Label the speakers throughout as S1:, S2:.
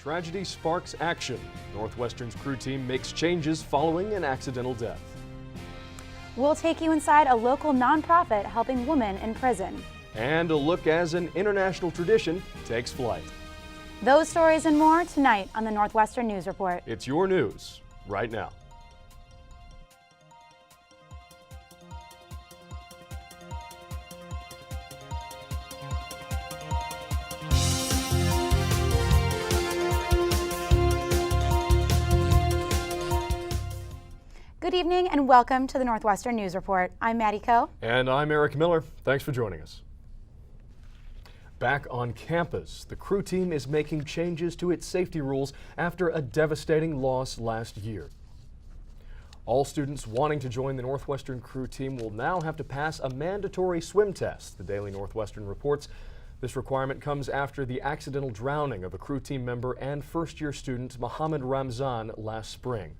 S1: Tragedy sparks action. Northwestern's crew team makes changes following an accidental death.
S2: We'll take you inside a local nonprofit helping women in prison.
S1: And a look as an international tradition takes flight.
S2: Those stories and more tonight on the Northwestern News Report.
S1: It's your news right now.
S2: Good evening and welcome to the Northwestern News Report. I'm Maddie Coe.
S1: And I'm Eric Miller. Thanks for joining us. Back on campus, the crew team is making changes to its safety rules after a devastating loss last year. All students wanting to join the Northwestern crew team will now have to pass a mandatory swim test, the Daily Northwestern reports. This requirement comes after the accidental drowning of a crew team member and first-year student Mohammed Ramzan last spring.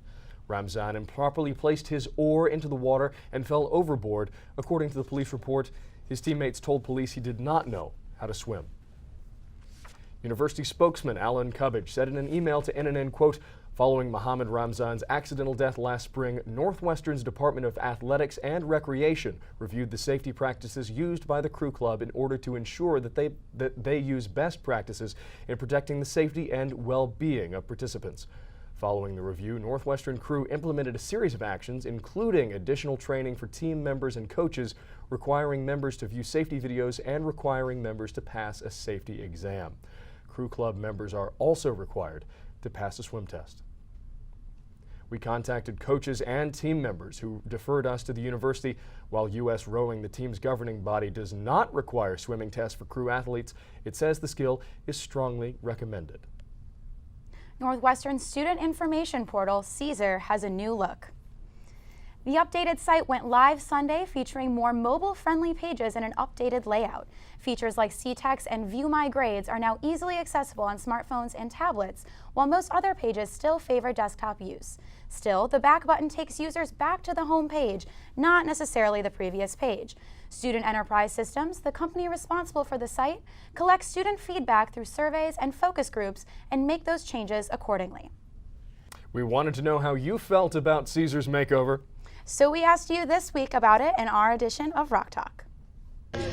S1: Ramzan improperly placed his oar into the water and fell overboard. According to the police report, his teammates told police he did not know how to swim. University spokesman Alan Cubbage said in an email to NNN, quote, "Following Mohammed Ramzan's accidental death last spring, Northwestern's Department of Athletics and Recreation reviewed the safety practices used by the crew club in order to ensure that they use best practices in protecting the safety and well-being of participants." Following the review, Northwestern crew implemented a series of actions, including additional training for team members and coaches, requiring members to view safety videos and requiring members to pass a safety exam. Crew club members are also required to pass a swim test. We contacted coaches and team members who deferred us to the university. While U.S. Rowing, the team's governing body, does not require swimming tests for crew athletes, it says the skill is strongly recommended.
S2: Northwestern's student information portal, Caesar, has a new look. The updated site went live Sunday, featuring more mobile-friendly pages and an updated layout. Features like C-Text and View My Grades are now easily accessible on smartphones and tablets, while most other pages still favor desktop use. Still, the back button takes users back to the home page, not necessarily the previous page. Student Enterprise Systems, the company responsible for the site, collects student feedback through surveys and focus groups and make those changes accordingly.
S1: We wanted to know how you felt about Caesar's makeover.
S2: So we asked you this week about it in our edition of Rock Talk.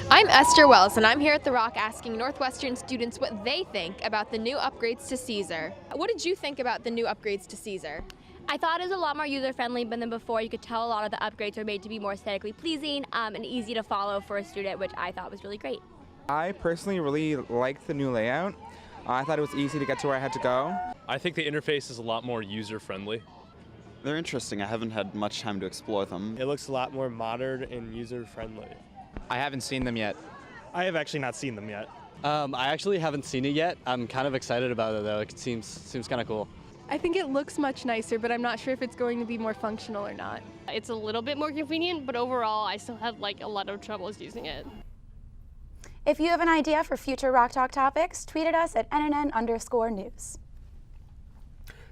S3: I'm Esther Wells, and I'm here at The Rock asking Northwestern students what they think about the new upgrades to Caesar. What did you think about the new upgrades to Caesar?
S4: I thought it was a lot more user-friendly, but than before you could tell a lot of the upgrades are made to be more aesthetically pleasing and easy to follow for a student, which I thought was really great.
S5: I personally really liked the new layout. I thought it was easy to get to where I had to go.
S6: I think the interface is a lot more user-friendly.
S7: They're interesting. I haven't had much time to explore them.
S8: It looks a lot more modern and user-friendly.
S9: I haven't seen them yet.
S8: I have actually not seen them yet.
S9: I actually haven't seen it yet. I'm kind of excited about it though. It seems kind of cool.
S10: I think it looks much nicer, but I'm not sure if it's going to be more functional or not.
S11: It's a little bit more convenient, but overall I still have a lot of troubles using it.
S2: If you have an idea for future Rock Talk topics, tweet at us at NNN_news.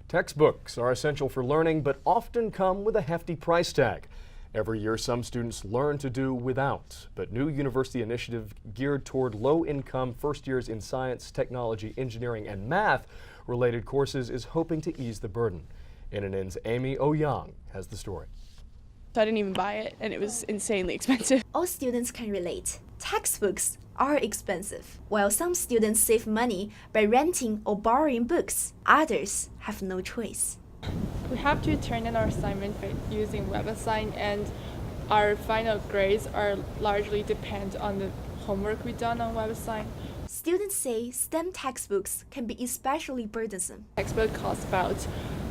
S1: Textbooks are essential for learning, but often come with a hefty price tag. Every year, some students learn to do without, but new university initiative geared toward low-income first years in science, technology, engineering, and math-related courses is hoping to ease the burden. NNN's Amy Ouyang has the story.
S10: So I didn't even buy it, and it was insanely expensive.
S12: All students can relate. Textbooks are expensive. While some students save money by renting or borrowing books, others have no choice.
S10: We have to turn in our assignment using WebAssign, and our final grades are largely depend on the homework we done on WebAssign.
S12: Students say STEM textbooks can be especially burdensome.
S10: Textbook costs about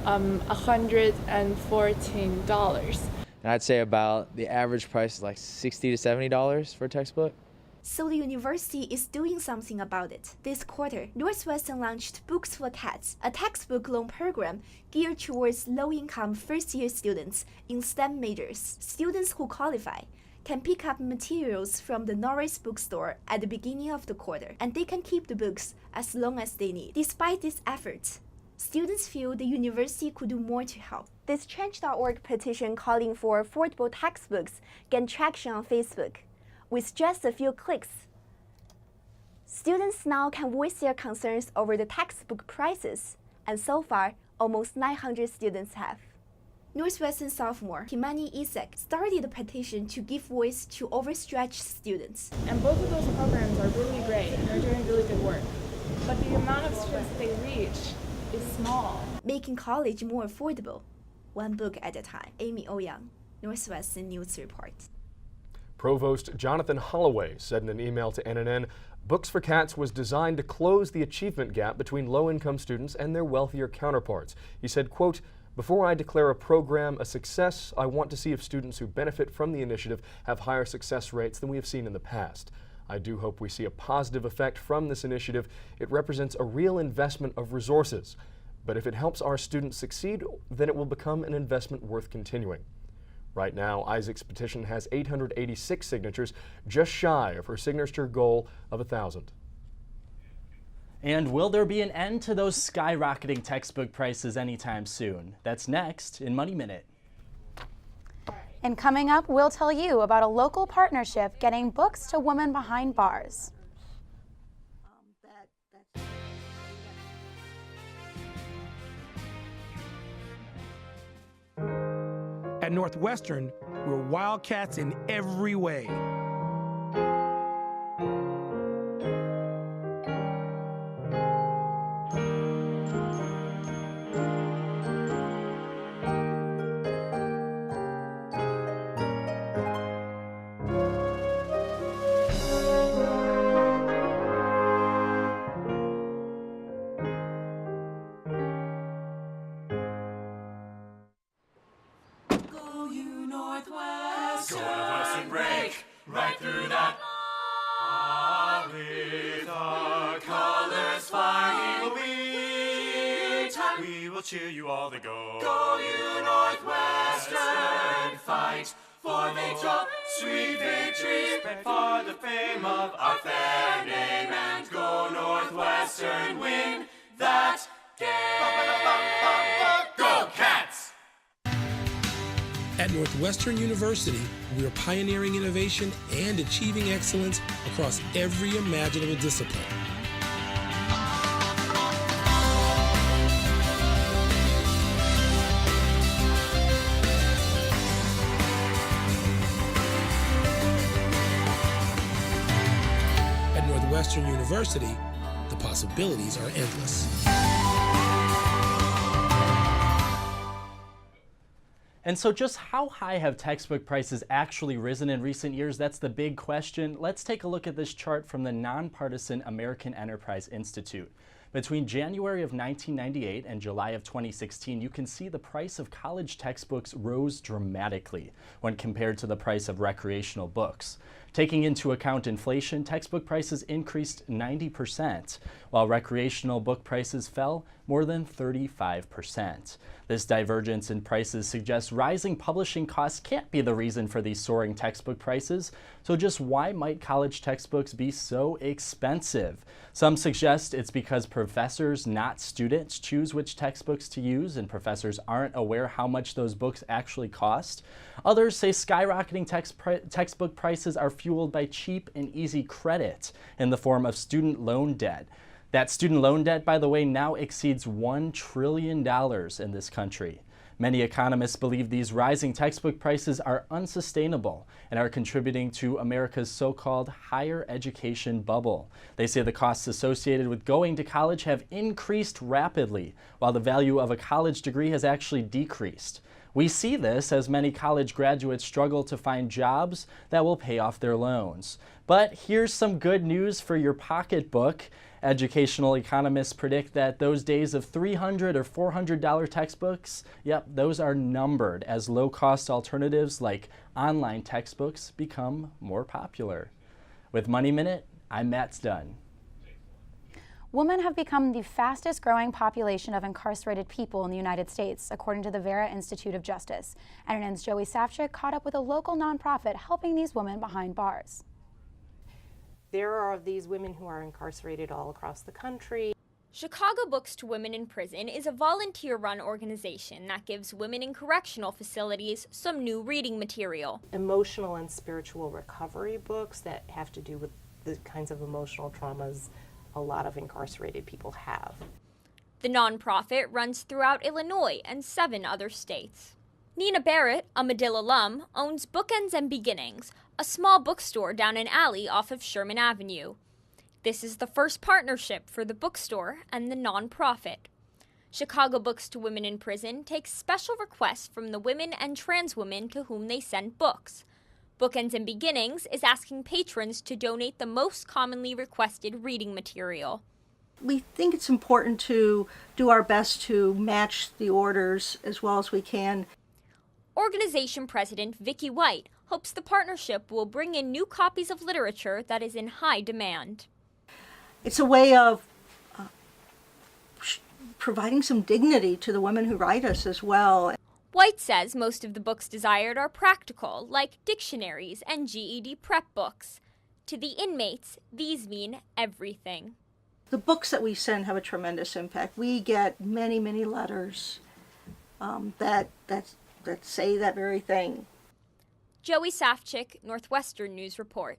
S10: $114.
S13: And I'd say about the average price is like $60 to $70 for a textbook.
S12: So the university is doing something about it. This quarter, Northwestern launched Books for Cats, a textbook loan program geared towards low-income first-year students in STEM majors. Students who qualify can pick up materials from the Norris bookstore at the beginning of the quarter, and they can keep the books as long as they need. Despite these efforts, students feel the university could do more to help. This Change.org petition calling for affordable textbooks gained traction on Facebook. With just a few clicks, Students now can voice their concerns over the textbook prices, and so far, almost 900 students have. Northwestern sophomore Kimani Isaac started a petition to give voice to overstretched students.
S10: And both of those programs are really great, and they're doing really good work. But the amount of students they reach is small.
S12: Making college more affordable, one book at a time. Amy Ouyang, Northwestern News Report.
S1: Provost Jonathan Holloway said in an email to NNN, Books for Cats was designed to close the achievement gap between low-income students and their wealthier counterparts. He said, quote, "Before I declare a program a success, I want to see if students who benefit from the initiative have higher success rates than we have seen in the past. I do hope we see a positive effect from this initiative. It represents a real investment of resources. But if it helps our students succeed, then it will become an investment worth continuing." Right now, Isaac's petition has 886 signatures, just shy of her signature goal of 1,000.
S14: And will there be an end to those skyrocketing textbook prices anytime soon? That's next in Money Minute.
S2: And coming up, we'll tell you about a local partnership getting books to women behind bars.
S15: At Northwestern, we're wildcats in every way.
S16: Northwestern break right through that. With our colors flying, we will cheer you all to go. Go you Northwestern, fight for victory, sweet victory, for the fame of our fair name, and go Northwestern, win that game. Go Cats!
S15: At Northwestern University, we are pioneering innovation and achieving excellence across every imaginable discipline. At Northwestern University, the possibilities are endless.
S14: And so just how high have textbook prices actually risen in recent years? That's the big question. Let's take a look at this chart from the nonpartisan American Enterprise Institute. Between January of 1998 and July of 2016, you can see the price of college textbooks rose dramatically when compared to the price of recreational books. Taking into account inflation, textbook prices increased 90%, while recreational book prices fell more than 35%. This divergence in prices suggests rising publishing costs can't be the reason for these soaring textbook prices. So just why might college textbooks be so expensive? Some suggest it's because professors, not students, choose which textbooks to use, and professors aren't aware how much those books actually cost. Others say skyrocketing textbook prices are fueled by cheap and easy credit in the form of student loan debt. That student loan debt, by the way, now exceeds $1 trillion in this country. Many economists believe these rising textbook prices are unsustainable and are contributing to America's so-called higher education bubble. They say the costs associated with going to college have increased rapidly, while the value of a college degree has actually decreased. We see this as many college graduates struggle to find jobs that will pay off their loans. But here's some good news for your pocketbook. Educational economists predict that those days of $300 or $400 textbooks, those are numbered as low-cost alternatives like online textbooks become more popular. With Money Minute, I'm Matt Dunn.
S2: Women have become the fastest growing population of incarcerated people in the United States, according to the Vera Institute of Justice. NNN's Joey Safchik caught up with a local nonprofit helping these women behind bars.
S17: There are these women who are incarcerated all across the country.
S4: Chicago Books to Women in Prison is a volunteer-run organization that gives women in correctional facilities some new reading material.
S17: Emotional and spiritual recovery books that have to do with the kinds of emotional traumas a lot of incarcerated people have.
S18: The nonprofit runs throughout Illinois and 7 other states. Nina Barrett, a Medill alum, owns Bookends and Beginnings, a small bookstore down an alley off of Sherman Avenue. This is the first partnership for the bookstore and the nonprofit. Chicago Books to Women in Prison takes special requests from the women and trans women to whom they send books. Bookends and Beginnings is asking patrons to donate the most commonly requested reading material.
S19: We think it's important to do our best to match the orders as well as we can.
S18: Organization President Vicki White hopes the partnership will bring in new copies of literature that is in high demand.
S19: It's a way of providing some dignity to the women who write us as well.
S18: White says most of the books desired are practical, like dictionaries and GED prep books. To the inmates, these mean everything.
S19: The books that we send have a tremendous impact. We get many, many letters that say that very thing.
S18: Joey Safchik, Northwestern News Report.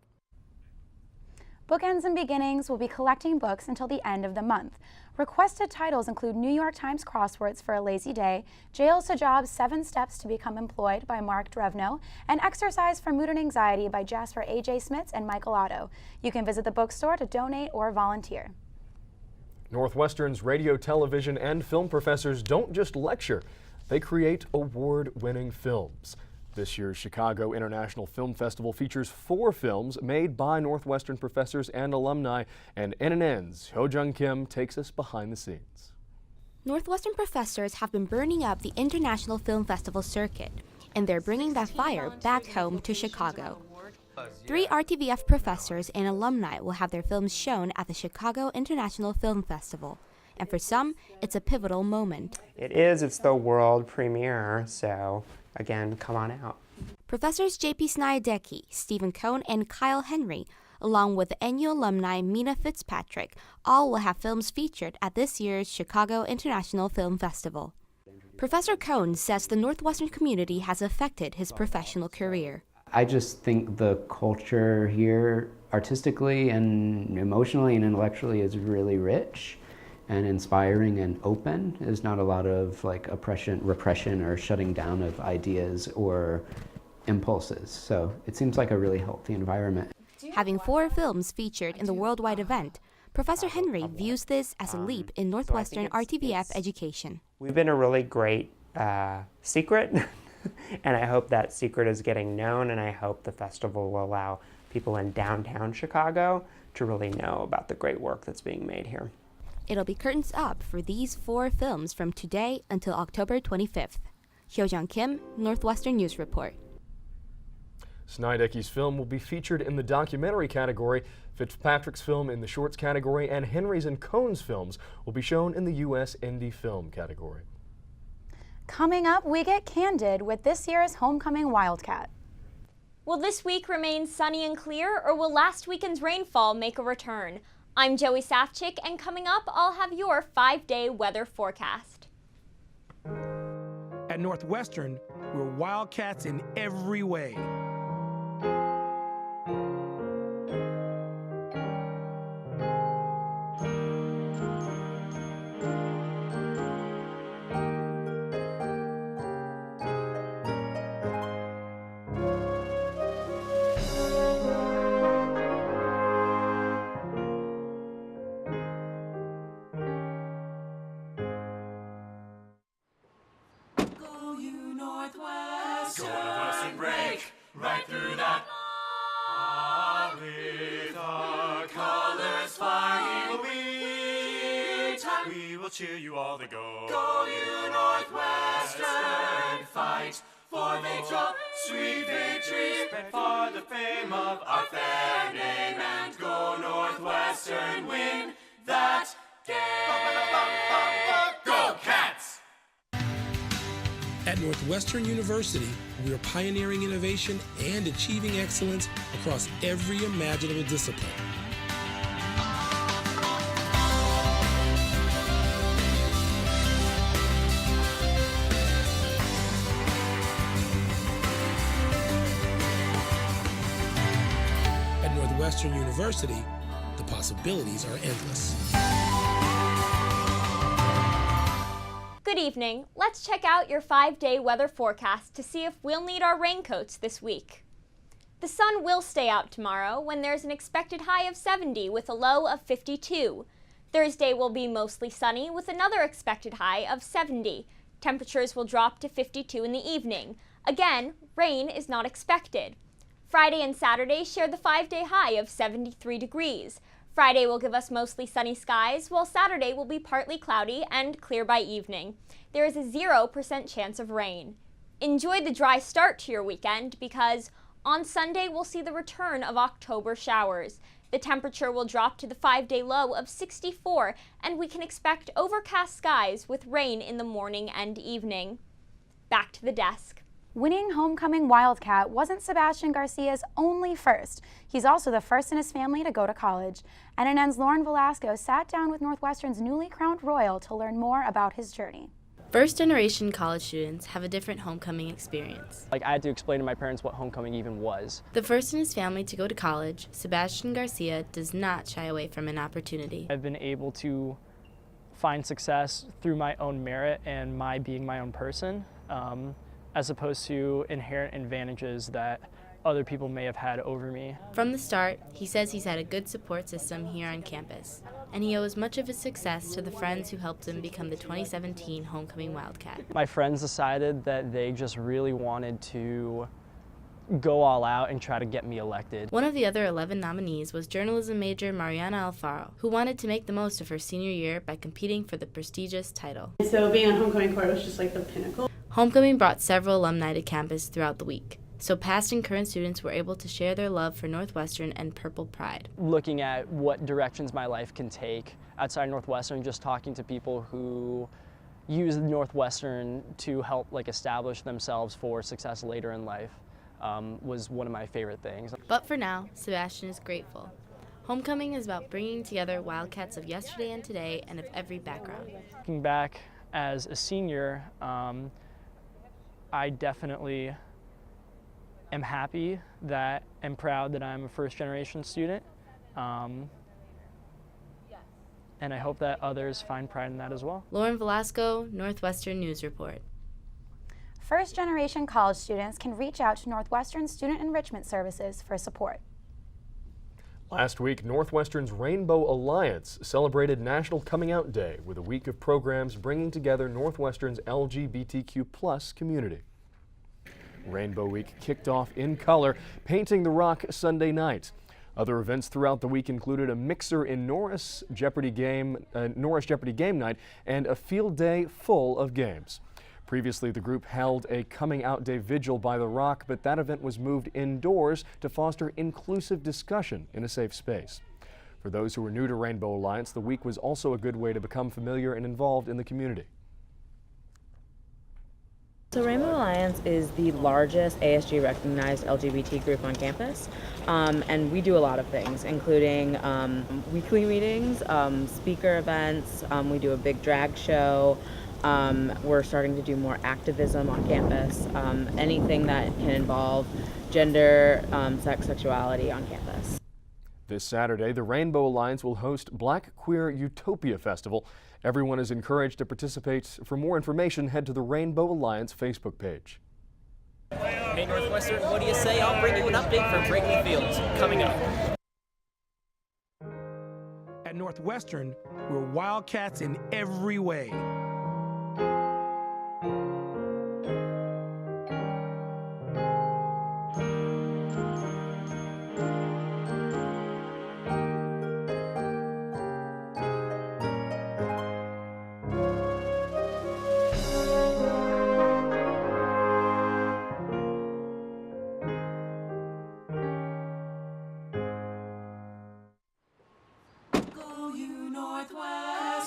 S2: Bookends and Beginnings will be collecting books until the end of the month. Requested titles include New York Times crosswords for a lazy day, Jails to Jobs 7 Steps to Become Employed by Mark Drevno, and Exercise for Mood and Anxiety by Jasper A.J. Smits and Michael Otto. You can visit the bookstore to donate or volunteer.
S1: Northwestern's radio, television, and film professors don't just lecture, they create award-winning films. This year's Chicago International Film Festival features 4 films made by Northwestern professors and alumni, and NNN's Ho-Jung Kim takes us behind the scenes.
S20: Northwestern professors have been burning up the International Film Festival circuit, and they're bringing that fire back home to Chicago. 3 RTVF professors and alumni will have their films shown at the Chicago International Film Festival. And for some, it's a pivotal moment.
S21: It's the world premiere, so again, come on out.
S20: Professors J.P. Sniadecki, Stephen Cohn, and Kyle Henry, along with NU alumni Mina Fitzpatrick, all will have films featured at this year's Chicago International Film Festival. Professor Cohn says the Northwestern community has affected his professional career.
S22: I just think the culture here, artistically and emotionally and intellectually, is really rich and inspiring and open. There's not a lot of repression or shutting down of ideas or impulses. So it seems like a really healthy environment.
S20: Having 4 films featured in the worldwide event, Professor Henry views this as a leap in Northwestern RTVF education.
S21: We've been a really great secret, and I hope that secret is getting known, and I hope the festival will allow people in downtown Chicago to really know about the great work that's being made here.
S20: It'll be curtains up for these 4 films from today until October 25th. Ho-Jung Kim, Northwestern News Report.
S1: Sniadecki's film will be featured in the documentary category, Fitzpatrick's film in the shorts category, and Henry's and Cohn's films will be shown in the U.S. Indie Film category.
S2: Coming up, we get candid with this year's Homecoming Wildcat.
S18: Will this week remain sunny and clear, or will last weekend's rainfall make a return? I'm Joey Safchik, and coming up, I'll have your 5-day weather forecast.
S15: At Northwestern, we're Wildcats in every way.
S16: Northwestern break right through that. With our colors flying, we will cheer you all to go. Go you Northwestern, fight for victory, sweet victory, for the fame of our fair name, and go Northwestern, win that game. Go Cats!
S15: At Northwestern University, we are pioneering innovation and achieving excellence across every imaginable discipline. At Northwestern Northwestern University, the possibilities are endless.
S18: Good evening. Let's check out your 5-day weather forecast to see if we'll need our raincoats this week. The sun will stay out tomorrow when there's an expected high of 70 with a low of 52. Thursday will be mostly sunny with another expected high of 70. Temperatures will drop to 52 in the evening. Again, rain is not expected. Friday and Saturday share the 5-day high of 73 degrees. Friday will give us mostly sunny skies, while Saturday will be partly cloudy and clear by evening. There is a 0% chance of rain. Enjoy the dry start to your weekend because on Sunday we'll see the return of October showers. The temperature will drop to the 5-day low of 64, and we can expect overcast skies with rain in the morning and evening. Back to the desk.
S2: Winning homecoming Wildcat wasn't Sebastian Garcia's only first. He's also the first in his family to go to college. NNN's Lauren Velasco sat down with Northwestern's newly crowned Royal to learn more about his journey.
S3: First-generation college students have a different homecoming experience.
S5: I had to explain to my parents what homecoming even was.
S3: The first in his family to go to college, Sebastian Garcia does not shy away from an opportunity.
S5: I've been able to find success through my own merit and my being my own person, as opposed to inherent advantages that other people may have had over me.
S3: From the start, he says he's had a good support system here on campus, and he owes much of his success to the friends who helped him become the 2017 Homecoming Wildcat.
S5: My friends decided that they just really wanted to go all out and try to get me elected.
S3: One of the other 11 nominees was journalism major Mariana Alfaro, who wanted to make the most of her senior year by competing for the prestigious title.
S23: So being on homecoming court was just like the pinnacle.
S3: Homecoming brought several alumni to campus throughout the week, so past and current students were able to share their love for Northwestern and Purple Pride.
S5: Looking at what directions my life can take outside Northwestern, just talking to people who use Northwestern to help establish themselves for success later in life was one of my favorite things.
S3: But for now, Sebastian is grateful. Homecoming is about bringing together Wildcats of yesterday and today and of every background.
S5: Looking back as a senior, I definitely am happy and proud that I'm a first-generation student, and I hope that others find pride in that as well.
S3: Lauren Velasco, Northwestern News Report.
S2: First-generation college students can reach out to Northwestern Student Enrichment Services for support.
S1: Last week, Northwestern's Rainbow Alliance celebrated National Coming Out Day with a week of programs bringing together Northwestern's LGBTQ+ community. Rainbow Week kicked off in color, painting the Rock Sunday night. Other events throughout the week included a mixer in Norris Jeopardy game night and a field day full of games. Previously, the group held a Coming Out Day vigil by the Rock, but that event was moved indoors to foster inclusive discussion in a safe space. For those who are new to Rainbow Alliance, the week was also a good way to become familiar and involved in the community.
S24: So Rainbow Alliance is the largest ASG recognized LGBT group on campus, and we do a lot of things, including weekly meetings, speaker events, we do a big drag show, we're starting to do more activism on campus, anything that can involve gender, sex, sexuality on campus.
S1: This Saturday, the Rainbow Alliance will host Black Queer Utopia Festival. Everyone is encouraged to participate. For more information, head to the Rainbow Alliance Facebook page.
S25: Hey Northwestern, what do you say? I'll bring you an update from Wrigley Fields coming up.
S15: At Northwestern, we're Wildcats in every way.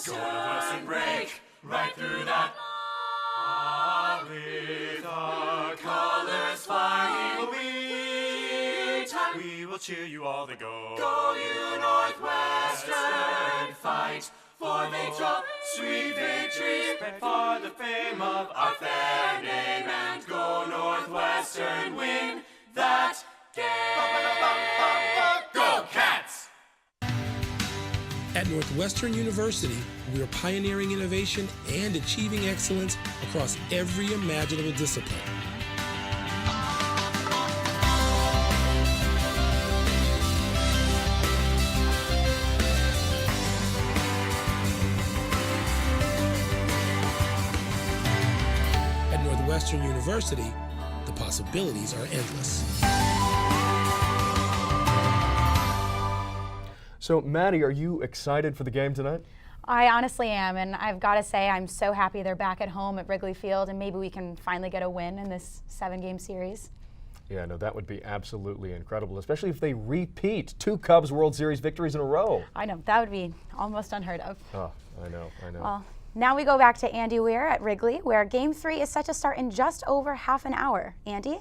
S16: Northwestern break right through that. With our colors flying, we will cheer you all the go. Go you Northwestern, fight for victory, sweet victory, for the fame of our fair name, and go Northwestern, win that game. Go Cats!
S15: Northwestern University, we are pioneering innovation and achieving excellence across every imaginable discipline. At Northwestern University, the possibilities are endless.
S1: So, Maddie, are you excited for the game tonight?
S2: I honestly am, and I've got to say I'm so happy they're back at home at Wrigley Field, and maybe we can finally get a win in this 7-game series.
S1: Yeah, no, that would be absolutely incredible, especially if they repeat 2 Cubs World Series victories in a row.
S2: I know, that would be almost unheard of.
S1: Oh, I know.
S2: Well, now we go back to Andy Weir at Wrigley, where Game 3 is set to start in just over half an hour. Andy?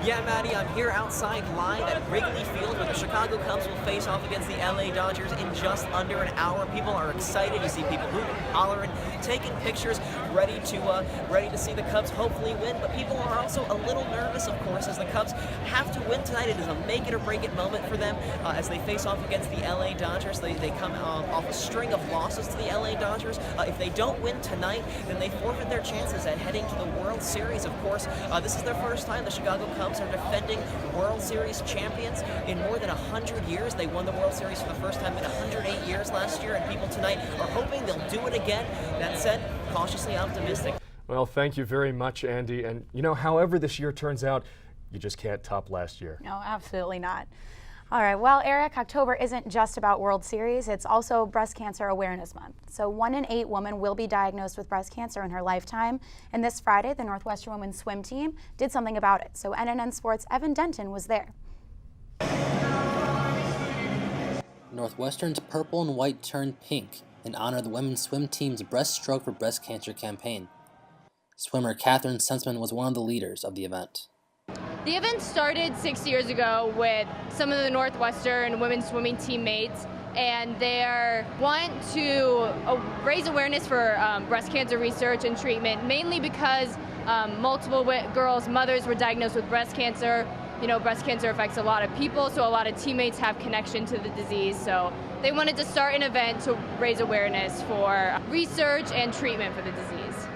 S25: Yeah, Maddie, I'm here outside live at Wrigley Field where the Chicago Cubs will face off against the LA Dodgers in just under an hour. People are excited. You see people hooping, hollering, taking pictures, ready to see the Cubs hopefully win. But people are also a little nervous, of course, as the Cubs have to win tonight. It is a make it or break it moment for them as they face off against the LA Dodgers. They come off a string of losses to the LA Dodgers. If they don't win tonight, then they forfeit their chances at heading to the World Series. Of course, this is their first time the Chicago Cubs are defending World Series champions in more than 100 years. They won the World Series for the first time in 108 years last year, and people tonight are hoping they'll do it again. That said, cautiously optimistic.
S1: Well, thank you very much, Andy. And, you know, however this year turns out, you just can't top last year.
S2: No, absolutely not. All right, well, Eric, October isn't just about World Series, it's also Breast Cancer Awareness Month. So 1 in 8 women will be diagnosed with breast cancer in her lifetime, and this Friday, the Northwestern women's swim team did something about it. So NNN Sports' Evan Denton was there.
S6: Northwestern's purple and white turned pink in honor of the women's swim team's Breaststroke for Breast Cancer campaign. Swimmer Catherine Sensman was one of the leaders of the event.
S7: The event started 6 years ago with some of the Northwestern women's swimming teammates, and they want to raise awareness for breast cancer research and treatment, mainly because multiple girls' mothers were diagnosed with breast cancer. You know, breast cancer affects a lot of people, so a lot of teammates have connection to the disease. So they wanted to start an event to raise awareness for research and treatment for the disease.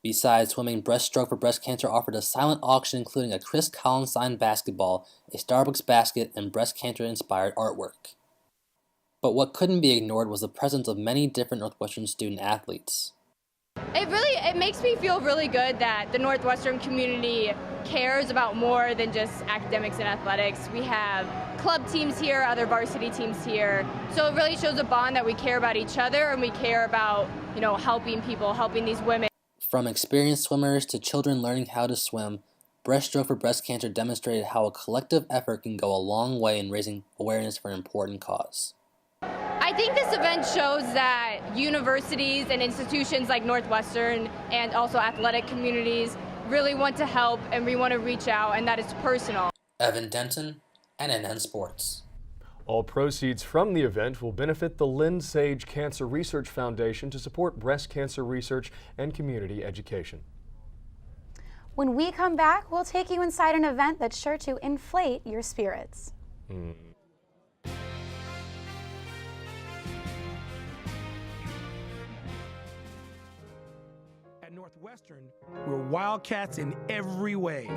S6: Besides swimming, Breaststroke for Breast Cancer offered a silent auction including a Chris Collins signed basketball, a Starbucks basket, and breast cancer-inspired artwork. But what couldn't be ignored was the presence of many different Northwestern student athletes.
S7: It makes me feel really good that the Northwestern community cares about more than just academics and athletics. We have club teams here, other varsity teams here. So it really shows a bond that we care about each other and we care about, you know, helping people, helping these women.
S6: From experienced swimmers to children learning how to swim, Breaststroke for Breast Cancer demonstrated how a collective effort can go a long way in raising awareness for an important cause.
S7: I think this event shows that universities and institutions like Northwestern and also athletic communities really want to help and we want to reach out, and that it's personal.
S6: Evan Denton, NNN Sports.
S1: All proceeds from the event will benefit the Lynn Sage Cancer Research Foundation to support breast cancer research and community education.
S2: When we come back, we'll take you inside an event that's sure to inflate your spirits.
S15: At Northwestern, we're Wildcats in every way.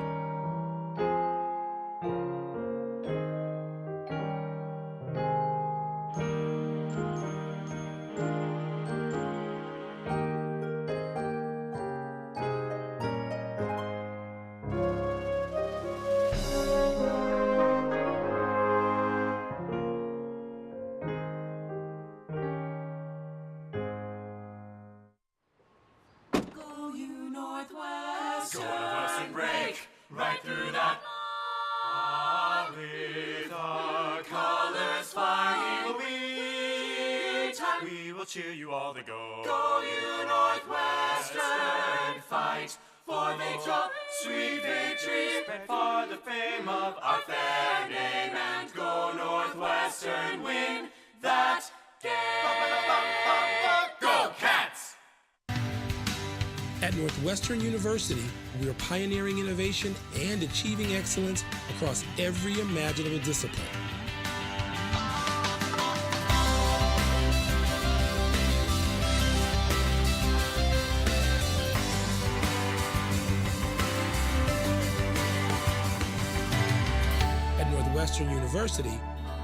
S16: Go Northwestern, break right through that. With our colors flying, we will cheer you all to go. Go you Northwestern, fight for victory, sweet victory, spread for the fame of our fair name, and go Northwestern, win that game. Go Cats!
S15: At Northwestern University, we are pioneering innovation and achieving excellence across every imaginable discipline. Northwestern University,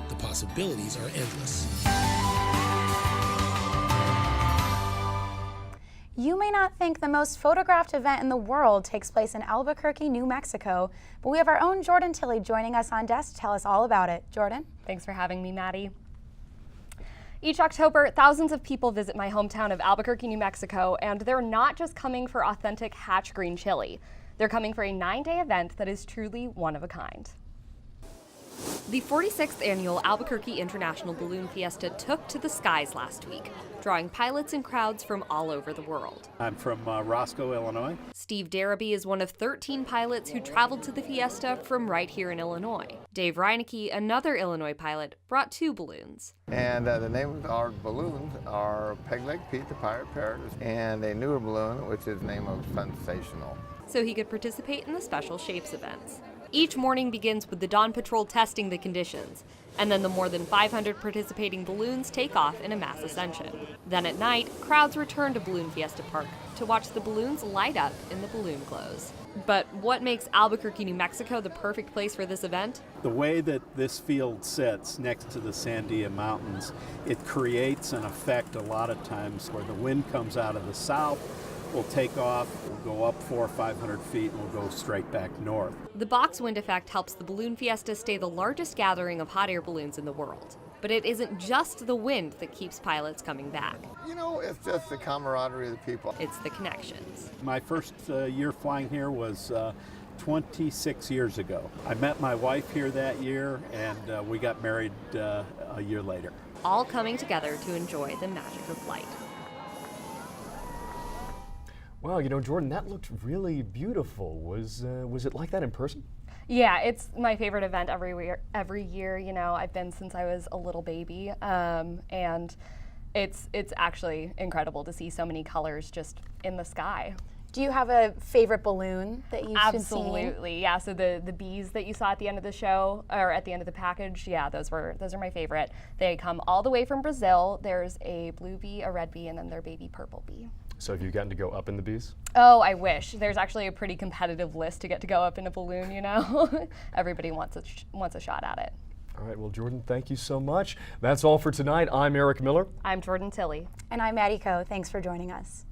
S15: the possibilities are endless.
S2: You may not think the most photographed event in the world takes place in Albuquerque, New Mexico, but we have our own Jordan Tilley joining us on desk to tell us all about it. Jordan?
S8: Thanks for having me, Maddie. Each October, thousands of people visit my hometown of Albuquerque, New Mexico, and they're not just coming for authentic Hatch green chili. They're coming for a 9-day event that is truly one of a kind. The 46th annual Albuquerque International Balloon Fiesta took to the skies last week, drawing pilots and crowds from all over the world.
S9: I'm from Roscoe, Illinois.
S8: Steve Darabee is one of 13 pilots who traveled to the Fiesta from right here in Illinois. Dave Reinecke, another Illinois pilot, brought 2 balloons.
S10: And the name of our balloons are Pegleg Pete the Pirate Parrot and a newer balloon, which is named Sensational.
S8: So he could participate in the special Shapes events. Each morning begins with the Dawn Patrol testing the conditions, and then the more than 500 participating balloons take off in a mass ascension. Then at night, crowds return to Balloon Fiesta Park to watch the balloons light up in the balloon glows. But what makes Albuquerque, New Mexico the perfect place for this event?
S9: The way that this field sits next to the Sandia Mountains, it creates an effect a lot of times where the wind comes out of the south, will take off, will go up 400 or 500 feet, and will go straight back north.
S8: The box wind effect helps the Balloon Fiesta stay the largest gathering of hot air balloons in the world. But it isn't just the wind that keeps pilots coming back.
S10: You know, it's just the camaraderie of the people.
S8: It's the connections.
S9: My first year flying here was 26 years ago. I met my wife here that year, and we got married a year later.
S8: All coming together to enjoy the magic of flight.
S1: Wow, you know, Jordan, that looked really beautiful. Was it like that in person?
S8: Yeah, it's my favorite event every year. You know, I've been since I was a little baby, and it's actually incredible to see so many colors just in the sky.
S2: Do you have a favorite balloon that you've seen?
S8: Absolutely, yeah. So the bees that you saw at the end of the show, or at the end of the package, yeah, those are my favorite. They come all the way from Brazil. There's a blue bee, a red bee, and then their baby purple bee.
S1: So have you gotten to go up in the bees?
S8: Oh, I wish. There's actually a pretty competitive list to get to go up in a balloon, you know? Everybody wants a shot at it.
S1: All right, well, Jordan, thank you so much. That's all for tonight. I'm Eric Miller.
S8: I'm Jordan Tilley.
S2: And I'm Maddie Coe. Thanks for joining us.